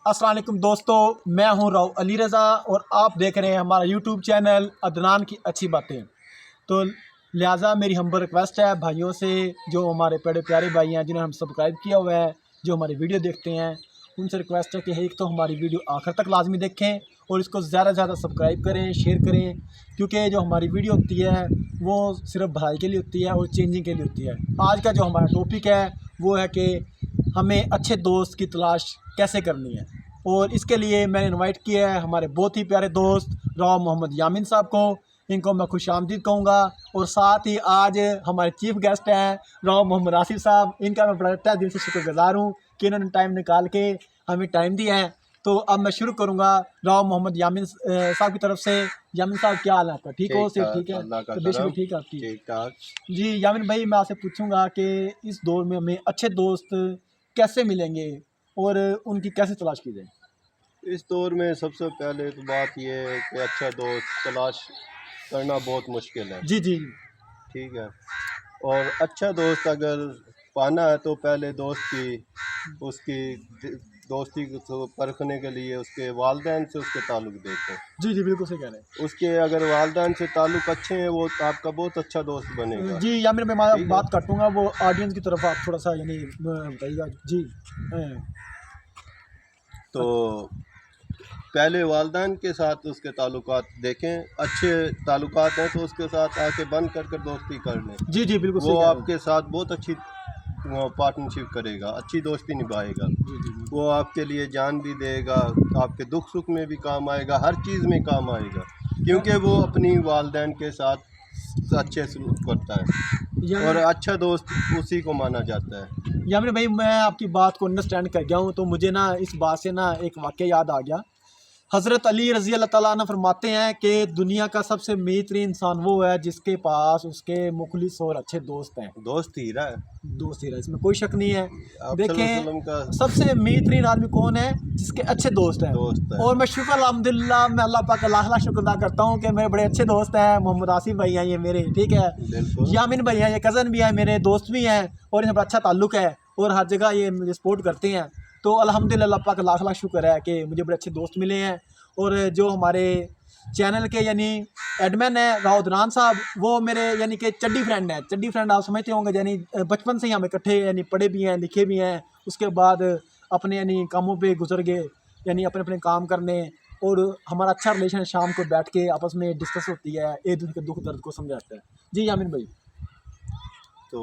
अस्सलाम वालेकुम दोस्तों, मैं हूं राव अली रज़ा और आप देख रहे हैं हमारा यूट्यूब चैनल अदनान की अच्छी बातें। तो लिहाजा मेरी हम्बल रिक्वेस्ट है भाइयों से, जो हमारे बड़े प्यारे भाई हैं जिन्हें हम सब्सक्राइब किया हुआ है, जो हमारी वीडियो देखते हैं, उनसे रिक्वेस्ट है कि एक तो हमारी वीडियो आखिर तक लाजमी देखें और इसको ज़्यादा से ज़्यादा सब्सक्राइब करें, शेयर करें, क्योंकि जो हमारी वीडियो होती है वो सिर्फ भलाई के लिए होती है और चेंजिंग के लिए होती है। आज का जो हमारा टॉपिक है वो है कि हमें अच्छे दोस्त की तलाश कैसे करनी है, और इसके लिए मैंने इनवाइट किया है हमारे बहुत ही प्यारे दोस्त राव मोहम्मद यामिन साहब को। इनको मैं खुशामदीद कहूँगा। और साथ ही आज हमारे चीफ गेस्ट हैं राव मोहम्मद आसिफ साहब। इनका मैं बड़ा तहे दिल से शुक्रगुजार हूँ कि इन्होंने टाइम निकाल के हमें टाइम दिया है। तो अब मैं शुरू करूँगा राव मोहम्मद यामिन साहब की तरफ से। यामिन साहब, क्या हाल है आपका? ठीक हो? सिर्फ ठीक है? तबीयत भी ठीक है आपकी? ठीक ठाक जी यामिन भाई, मैं आपसे पूछूंगा कि इस दौर में हमें अच्छे दोस्त कैसे मिलेंगे और उनकी कैसे तलाश की जाए? इस दौर में सबसे पहले तो बात यह है कि अच्छा दोस्त तलाश करना बहुत मुश्किल है। जी जी ठीक है। और अच्छा दोस्त अगर पाना है तो पहले उसकी दोस्ती को परखने के लिए उसके वालिदैन से उसके ताल्लुक़ देखें। जी जी बिल्कुल सही कह रहे हैं। उसके अगर वालिदैन से ताल्लुक़ अच्छे हैं वो आपका बहुत अच्छा दोस्त बनेगा। जी यामिन भाई, मैं बात काटूंगा, वो ऑडियंस की तरफ आप थोड़ा सा यानी बताइएगा। जी तो पहले वालिदैन के साथ उसके ताल्लुकात देखें, अच्छे ताल्लुकात हैं तो उसके साथ आके बंद कर दोस्ती कर लें। जी जी बिल्कुल सही वो कह रहे हैं। आपके साथ बहुत अच्छी पार्टनरशिप करेगा, अच्छी दोस्ती निभाएगा। जी जी जी वो आपके लिए जान भी देगा, आपके दुख सुख में भी काम आएगा, हर चीज़ में काम आएगा, क्योंकि वो अपनी वालिदैन के साथ अच्छे सलूक करता है और अच्छा दोस्त उसी को माना जाता है। यामिन भाई, मैं आपकी बात को अंडरस्टैंड कर गया हूँ। तो मुझे ना इस बात से ना एक वाक़या याद आ गया। हज़रत अली रज़ी अल्लाह तआला अन्हु फरमाते हैं कि दुनिया का सबसे मीतरीन इंसान वो है जिसके पास उसके मुखलिस और अच्छे दोस्त हैं। दोस्त हीरा है। दोस्त हीरा, इसमें कोई शक नहीं है। आप देखें, सल्लल्लाहु अलैहि वसल्लम का सबसे मीतरीन आदमी कौन है? जिसके अच्छे दोस्त हैं। दोस्त है। और मैं शुक्र अल्हम्दुलिल्लाह, मैं अल्लाह पाक का लाख लाख शुक्र अदा करता हूँ कि मेरे बड़े अच्छे दोस्त हैं। मोहम्मद आसिफ भाई हैं ये मेरे, ठीक है। यामिन भाई हैं, ये कज़न भी हैं, मेरे दोस्त भी हैं, और इनसे बड़ा अच्छा ताल्लुक़ है और हर जगह ये मुझे सपोर्ट करते हैं। तो अल्हम्दुलिल्लाह अल्लाह पाक का लाख लाख शुक्र है कि मुझे बड़े अच्छे दोस्त मिले हैं। और जो हमारे चैनल के यानी एडमिन है राव अदनान साहब, वो मेरे यानी कि चड्डी फ्रेंड है। चड्डी फ्रेंड आप समझते होंगे, यानी बचपन से ही हम इकट्ठे यानी पढ़े भी हैं, लिखे भी हैं। उसके बाद अपने यानी कामों पे गुजर गए, यानी अपने अपने काम करने। और हमारा अच्छा रिलेशन, शाम को बैठ के आपस में डिस्कस होती है, एक दूसरे के दुख दर्द को समझाते हैं। जी यामिन भाई। तो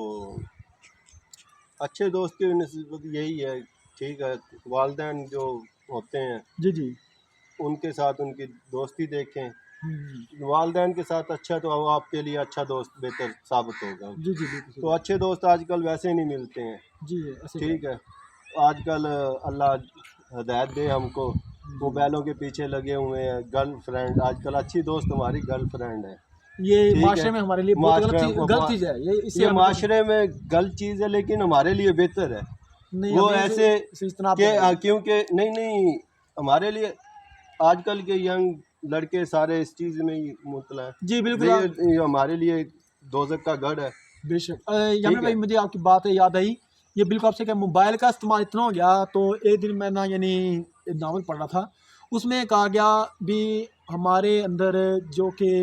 अच्छे दोस्त की निस्बत यही है। ठीक है, वालिदैन जो होते हैं जी जी उनके साथ उनकी दोस्ती देखें। वालिदैन के साथ अच्छा तो वो आपके लिए अच्छा दोस्त बेहतर साबित होगा। जी जी बिल्कुल। तो अच्छे दोस्त आजकल वैसे नहीं मिलते हैं। जी ऐसे ठीक है। आजकल अल्लाह हिदायत दे हमको, मोबाइलों के पीछे लगे हुए हैं। गर्लफ्रेंड, आजकल अच्छी दोस्त हमारी गर्लफ्रेंड है। ये ठीक माशरे है। में हमारे लिए बहुत गलत चीज़ है ये। इससे ये माशरे में गलत चीज़ है, लेकिन हमारे लिए बेहतर है। नहीं, वो ऐसे के क्योंकि नहीं हमारे लिए आजकल के यंग लड़के सारे इस चीज़ में ही मुतला है। जी बिल्कुल। ये हमारे लिए दोज़ख का गढ़ है। बेशक यामिन भाई, मुझे आपकी बात याद आई। ये बिल्कुल आपसे क्या, मोबाइल का इस्तेमाल इतना हो गया। तो एक दिन मैं ना यानी नावल पढ़ रहा था, उसमें कहा गया भी हमारे अंदर जो कि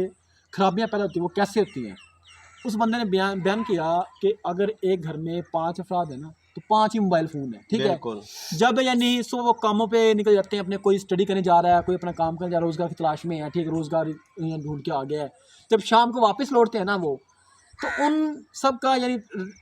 खराबियाँ पैदा होती हैं वो कैसे होती हैं। उस बंदे ने बयान किया कि अगर एक घर में 5 अफराद है ना, तो 5 ही मोबाइल फ़ोन है, ठीक है। जब यानी सो वो कामों पे निकल जाते हैं, अपने कोई स्टडी करने जा रहा है, कोई अपना काम करने जा रहा है, रोज़गार की तलाश में है, ठीक है, रोज़गार ढूंढ के आ गया है। जब शाम को वापस लौटते हैं ना वो, तो उन सब का यानी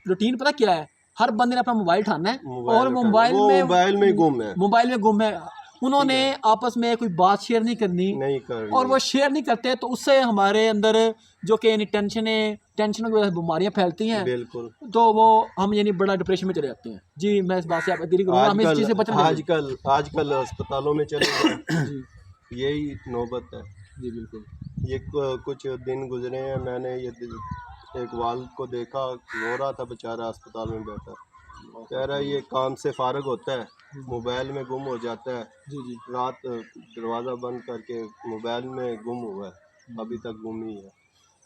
रूटीन पता क्या है? हर बंदे ने अपना मोबाइल उठाना है और मोबाइल में गुम है। उन्होंने आपस में कोई बात शेयर नहीं करनी और वो शेयर नहीं करते, तो उससे हमारे अंदर जो कि यानी टेंशन की वजह से बीमारियां फैलती हैं। बिल्कुल। तो वो हम यानी बड़ा डिप्रेशन में चले जाते हैं। जी मैं इस बात से आप एग्री करूँगा, हमें इस चीज़ से बचना चाहिए। आजकल अस्पतालों में चले गए यही नौबत है। जी बिल्कुल। ये कुछ दिन गुजरे हैं, मैंने ये एक वालिद को देखा, रो रहा था बेचारा अस्पताल में बैठा। कह रहा है ये काम से फारग होता है, मोबाइल में गुम हो जाता है। जी जी रात दरवाज़ा बंद करके मोबाइल में गुम हुआ है, अभी तक गुम ही है,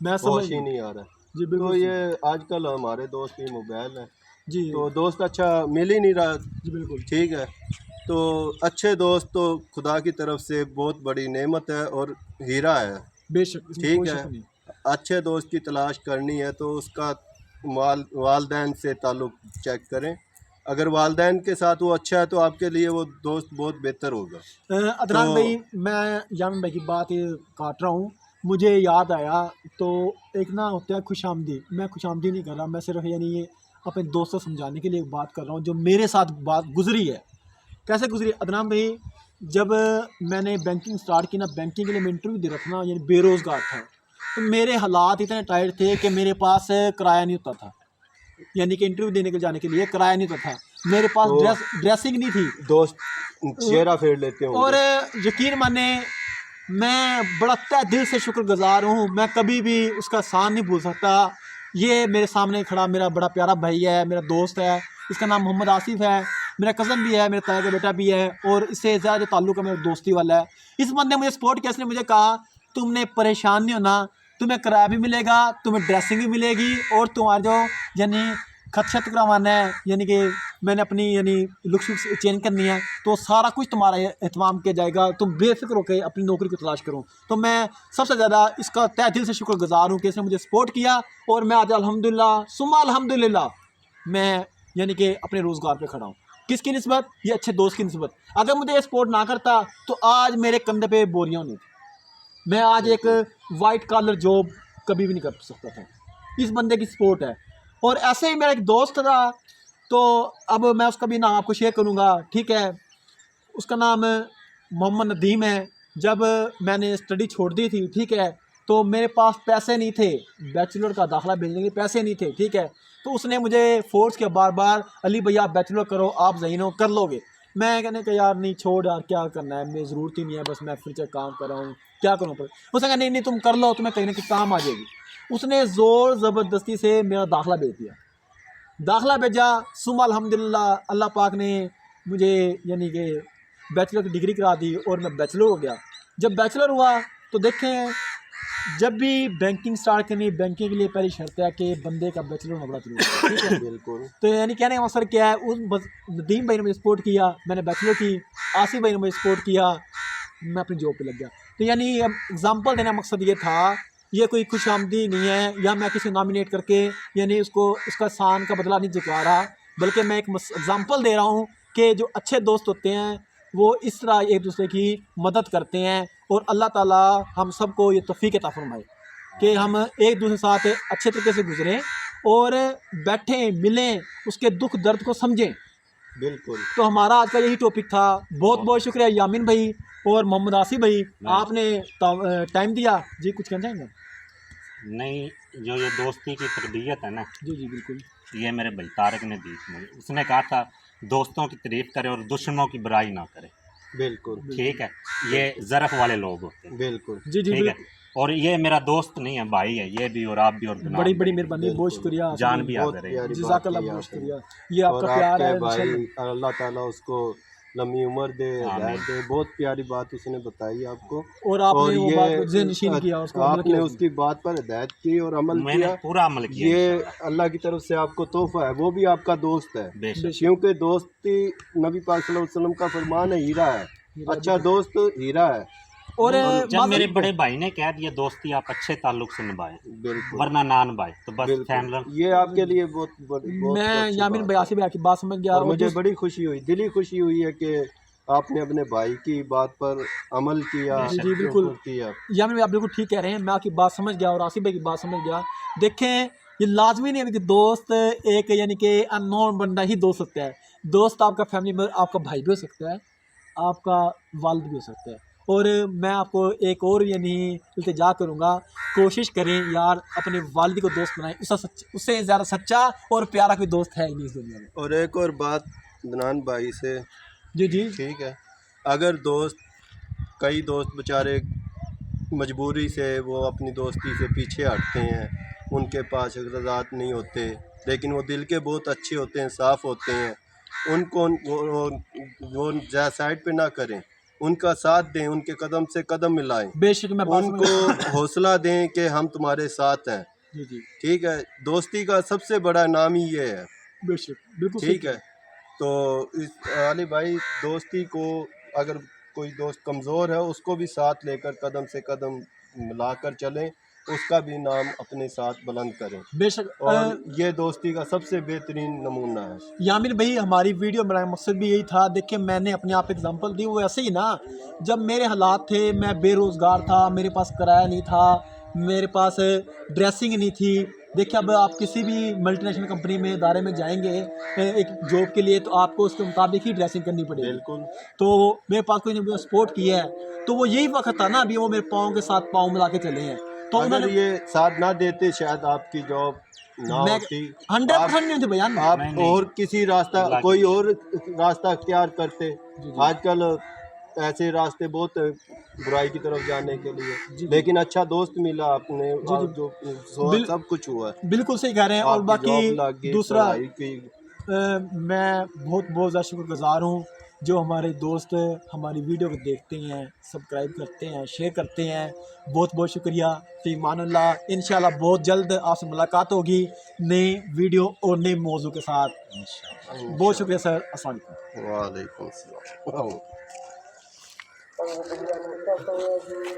मैं होश ही नहीं आ रहा। जी बिल्कुल। तो ये आजकल हमारे दोस्त ही मोबाइल है। जी तो दोस्त अच्छा मिल ही नहीं रहा। जी बिल्कुल। ठीक है। तो अच्छे दोस्त तो खुदा की तरफ से बहुत बड़ी नेमत है और हीरा है। बेशक, इसमें ठीक कोई है, शक नहीं। अच्छे दोस्त की तलाश करनी है तो उसका वालदैन से ताल्लुक़ चेक करें। अगर वालदैन के साथ वो अच्छा है तो आपके लिए वो दोस्त बहुत बेहतर होगा। अदनान तो भाई, मैं यामिन भाई की बात ये काट रहा हूँ, मुझे याद आया। तो एक ना होता है खुशामदी, मैं खुशामदी नहीं कर रहा, मैं सिर्फ यानी ये अपने दोस्तों समझाने के लिए बात कर रहा हूँ जो मेरे साथ बात गुजरी है। कैसे गुजरी अदनान भाई? जब मैंने बैंकिंग स्टार्ट की ना, बैंकिंग के लिए मैं इंटरव्यू दे रखा ना, यानी बेरोज़गार था, तो मेरे हालात इतने टाइट थे कि मेरे पास किराया नहीं होता था, यानी कि इंटरव्यू देने के जाने के लिए किराया नहीं होता था, मेरे पास तो ड्रेसिंग नहीं थी। दोस्त चेहरा फेर लेते और होंगे। यकीन माने, मैं बड़ा तहे दिल से शुक्रगुजार हूँ, मैं कभी भी उसका एहसान नहीं भूल सकता। ये मेरे सामने खड़ा मेरा बड़ा प्यारा भाई है, मेरा दोस्त है, इसका नाम मोहम्मद आसिफ है, मेरा कज़न भी है, मेरे ताया का बेटा भी है, और इससे ज़्यादा जो ताल्लुक़ है मेरा दोस्ती वाला है। इस बंदे ने मुझे सपोर्ट किया, इसने मुझे कहा तुमने परेशान नहीं होना, तुम्हें किराया भी मिलेगा, तुम्हें ड्रेसिंग भी मिलेगी, और तुम्हारा जो यानी खदशत करवाना है, यानी कि मैंने अपनी यानी लुक चेंज करनी है, तो सारा कुछ तुम्हारा एहतमाम किया जाएगा, तुम बेफिक्र होकर अपनी नौकरी को तलाश करो। तो मैं सबसे ज़्यादा इसका तहे दिल से शुक्रगुजार हूँ कि इसने मुझे सपोर्ट किया, और मैं आज अल्हम्दुलिल्लाह सुम्मा अल्हम्दुलिल्लाह मैं यानी कि अपने रोज़गार पे खड़ा हूँ। किसकी निस्बत? ये अच्छे दोस्त की निस्बत। अगर मुझे ये सपोर्ट ना करता तो आज मेरे कंधे पे बोरियां होनी थी, मैं आज एक वाइट कॉलर जॉब कभी भी नहीं कर सकता था। इस बंदे की सपोर्ट है। और ऐसे ही मेरा एक दोस्त था, तो अब मैं उसका भी नाम आपको शेयर करूँगा, ठीक है? उसका नाम मोहम्मद नदीम है। जब मैंने स्टडी छोड़ दी थी, ठीक है, तो मेरे पास पैसे नहीं थे, बैचलर का दाखिला भेजने के पैसे नहीं थे, ठीक है, तो उसने मुझे फोर्स किया बार बार, अली भैया आप बैचलर करो, आप ज़हीन हो, कर लोगे। मैं कहने का यार नहीं, छोड़ यार, क्या करना है, मेरी ज़रूरत ही नहीं है, बस मैं फ्यूचर काम कर रहा हूँ, क्या करूँ पर। उसने कहा नहीं नहीं तुम कर लो, तुम्हें कहीं ना कहीं काम आ जाएगी। उसने ज़ोर ज़बरदस्ती से मेरा दाखिला भेज दिया, दाखिला भेजा। सुम्मा अल्हम्दुलिल्लाह, अल्लाह पाक ने मुझे यानी कि बैचलर की डिग्री करा दी और मैं बैचलर हो गया। जब बैचलर हुआ तो देखें, जब भी बैंकिंग स्टार्ट करनी, बैंकिंग के लिए पहली शर्त है कि बंदे का बैचलर होना बड़ा जरूरी है, ठीक है? बिल्कुल। तो यानी कहने का मकसद क्या है, नदीम भाई ने मुझे सपोर्ट किया, मैंने बैचलर की, आसिफ भाई ने मुझे सपोर्ट किया, मैं अपनी जॉब पे लग गया। तो यानी एग्जांपल देने का मकसद ये था, ये कोई खुशामदी नहीं है, या मैं किसी नॉमिनेट करके यानी उसको उसका शान का बदला नहीं चुका रहा, बल्कि मैं एक एग्जांपल दे रहा हूँ कि जो अच्छे दोस्त होते हैं वो इस तरह एक दूसरे की मदद करते हैं। और अल्लाह ताला हम सबको ये तौफीक अता फरमाए कि हम एक दूसरे के साथ अच्छे तरीके से गुजरें और बैठें, मिलें, उसके दुख दर्द को समझें। बिल्कुल। तो हमारा आज का यही टॉपिक था। बहुत बहुत शुक्रिया यामिन भाई और मोहम्मद आसिफ भाई, आपने टाइम दिया। जी कुछ कहना चाहेंगे? नहीं, जो ये दोस्ती की तरबियत है ना, जी जी बिल्कुल। ये मेरे भाई तारक ने दी मुझे। उसने कहा था दोस्तों की तारीफ करे और दुश्मनों की बुराई ना करे। बिल्कुल। ठीक है, ये ज़रफ़ वाले लोग होते हैं। बिल्कुल। जी जी ठीक है, बिल्कुल। और ये मेरा दोस्त नहीं है, भाई है ये भी, और आप भी, और बड़ी बड़ी मेहरबानी, बहुत शुक्रिया। जान भी बहुत हाज़िर है। प्यारी बात जज़ाकल्लाह, की बहुत आपने। शुक्रिया। ये और आपका प्यार है आपके भाई इंशाल्लाह। अल्लाह ताला उसको लंबी उम्र दे, आमीन। हिदायत दे। बहुत प्यारी बात उसने बताई आपको, और आपने वो ये बात को ज़हन-नशीन किया, उसको अमल आपने किया। उसकी बात पर हिदायत की और अमल मैंने किया। पूरा अमल किया ये इंशाल्लाह। अल्लाह की तरफ से आपको तोहफा है, वो भी आपका दोस्त है। बेशक। क्योंकि दोस्ती नबी पाक सल्लल्लाहु अलैहि वसल्लम का फरमान है, हीरा है। अच्छा दोस्त हीरा है। और जब मेरे बड़े भाई ने कह दिया दोस्ती आप अच्छे ताल्लुक से निभाएं, बिल्कुल। वरना ना निभाए, तो बस फैमिली। ये आपके लिए बहुत मैं अच्छी यामिन बात भाई है। आसिफ भाई की बात समझ गया। और मुझे बड़ी खुशी हुई, दिली खुशी हुई है कि आपने अपने भाई की बात पर अमल किया। जी, जी बिल्कुल किया। यामिन भाई आप बिल्कुल ठीक कह रहे हैं, मैं आपकी बात समझ गया और आसिफ भाई की बात समझ गया। देखें, ये लाजमी नहीं है कि दोस्त एक यानी कि अननोन बंदा ही दोस्त सकता है। दोस्त आपका फैमिली मेंबर, आपका भाई भी हो सकता है, आपका वालिद भी हो सकता है। और मैं आपको एक और यानी इल्तिजा करूँगा, कोशिश करें यार अपने वालिद को दोस्त बनाएं, उससे ज़्यादा सच्चा और प्यारा कोई दोस्त है ही नहीं इस दुनिया में। और एक और बात अदनान भाई से, जी जी ठीक है, अगर कई दोस्त बेचारे मजबूरी से वो अपनी दोस्ती से पीछे हटते हैं, उनके पास अखराजात नहीं होते, लेकिन वो दिल के बहुत अच्छे होते हैं, साफ़ होते हैं, उनको वो साइड पे ना करें, उनका साथ दें, उनके कदम से कदम मिलाएं, बेशक मैं बात समझ उनको हौसला दें कि हम तुम्हारे साथ हैं। जी जी ठीक है, दोस्ती का सबसे बड़ा नाम ही ये है। बेशक बिल्कुल ठीक है, तो इस अली भाई दोस्ती को अगर कोई दोस्त कमज़ोर है उसको भी साथ लेकर कदम से कदम मिलाकर चलें, उसका भी नाम अपने साथ बुलंद करें। बेशक और ये दोस्ती का सबसे बेहतरीन नमूना है। यामिन भाई, हमारी वीडियो बनाने का मकसद भी यही था। देखिए, मैंने अपने आप एग्जांपल दी, वो ऐसे ही ना, जब मेरे हालात थे, मैं बेरोज़गार था, मेरे पास किराया नहीं था, मेरे पास ड्रेसिंग नहीं थी। देखिए, अब आप किसी भी मल्टीनेशनल कंपनी में, इदारे में जाएंगे एक जॉब के लिए, तो आपको उसके मुताबिक ही ड्रेसिंग करनी पड़ेगी। बिल्कुल। तो मेरे पास कोई ने मुझे सपोर्ट किया है, तो वो यही वक्त था ना, अभी वो मेरे पाँव के साथ पाँव मिला के चले हैं। तो अगर उन्होंने ये साथ ना देते शायद आपकी जॉब ना मैं होती, 100% नहीं होती बयान। आप नहीं, नहीं। और किसी रास्ता, अल्लाह कोई की। और रास्ता अख्तियार करते। जी। आजकल ऐसे रास्ते बहुत बुराई की तरफ जाने के लिए, जी। लेकिन अच्छा दोस्त मिला आपने, जी। आप जो बिल- सब कुछ हुआ, बिल्कुल सही कह रहे हैं। और आपकी बाकी जॉब लग गई, दूसरा, पढ़ाई की। मैं बहुत बहुत ज़्यादा शुक्रगुज़ार हूँ जो हमारे दोस्त हमारी वीडियो को देखते हैं, सब्सक्राइब करते हैं, शेयर करते हैं। बहुत बहुत शुक्रिया। फ़ीमानुल्लाह। इंशाल्लाह बहुत जल्द आपसे मुलाकात होगी नई वीडियो और नए मौजू के साथ। बहुत शुक्रिया सर। अस्सलाम वालेकुम। वालेकुम सलाम।